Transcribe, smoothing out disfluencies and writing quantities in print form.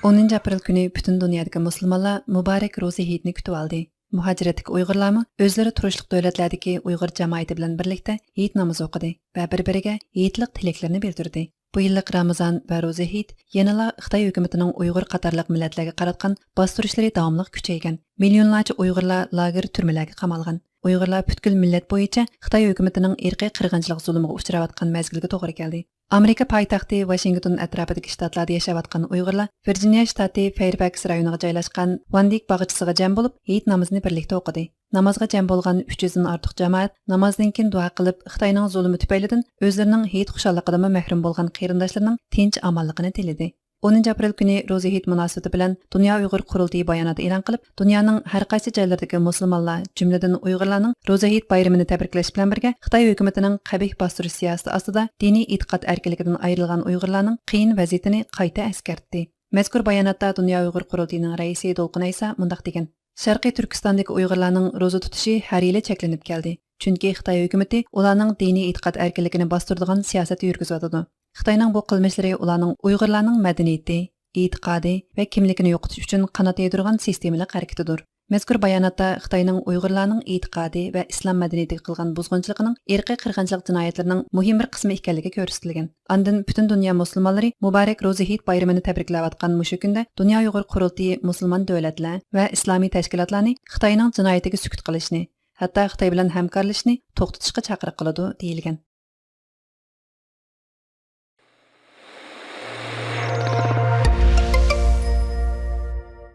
Onun aprel günü bütün dünyadaki Müslümanlar mübarek Roza Heyitini kütüp aldı. Muhaciratdagi Uyg'urlarmi o'zlari turishliq davlatlardagi Uyg'ur jamoati bilan birlikda Hayit namozi o'qidi va bir-biriga Hayitlik tilaklarini bildirdi. Bu yillik Ramazon va Roza Hayit yanala Xitoy hukumatining Uyg'ur qatorliq millatlarga qaratgan bostirishlari davomli kuchaygan. Millionlarcha Uyg'urlar lager turmalarga qamalgan. Uyg'urlar butkul millat bo'yicha Xitoy hukumatining irqiy qirg'inchilik zulmiga uchrayotgan mezgilga to'g'ri keldi. Amerika poytaxti Washington atrofidagi shtatlarda yashayotgan Uyg'urlar Virginia shtati Fairfax rayoniga joylashgan Vandik bog'ichisiga jam bo'lib, Hayit namozini birlikda o'qidi. Namozga jam bo'lgan 300 dan ortiq jamoat namozdan keyin duo qilib, Xitoyning zulmi tufaylidan o'zlarining Hayit xushalligidan mahrum bo'lgan qarindoshlarining tinch amonligini tiladi. 10 aprel kuni Roza Hayit munosabati bilan Dunyo Uyg'ur qurultiyi bayonot e'lon qilib, dunyoning har qaysi joylaridagi musulmonlar, jumladan Uyg'urlarning Roza Hayit bayramini tabriklash bilan birga Xitoy hukumatining qabih bostirish siyosati ostida diniy e'tiqod erkinligidan ayrilgan Uyg'urlarning qiyin vaziyatini qayta eskartdi. Mazkur bayonotda Dunyo Uyg'ur qurultiyining raisi Dolqin Aysa mundaq degan: Sharqiy Turkistondagi Uyg'urlarning roza tutishi har yili cheklanib keldi. Chunki Xitoy hukumati ularning diniy e'tiqod erkinligini bostiradigan siyosat yurgizadi. Xitoyning bu qilmishlari ularning Uyg'urlarning madaniyati, e'tiqodi va kimligini yo'qotish uchun qanot yaydirgan sistemalik harakatidir. Mazkur bayonotda Xitoyning Uyg'urlarning e'tiqodi va islom madaniyatiga qilgan buzg'unchiligining irqiy qirg'inchilik jinoyatlarining muhim bir qismi ekanligi ko'rsatilgan. Andin butun dunyo musulmonlari muborak Roza Hayit bayramini tabriklayotgan mushu kunda Dunyo Uyg'ur qurultiyi musulmon davlatlar va islomiy tashkilotlarni Xitoyning jinoyatiga sukut qilishni, hatto Xitoy bilan hamkorlashishni to'xtatishga chaqiriq qiladi deyilgan.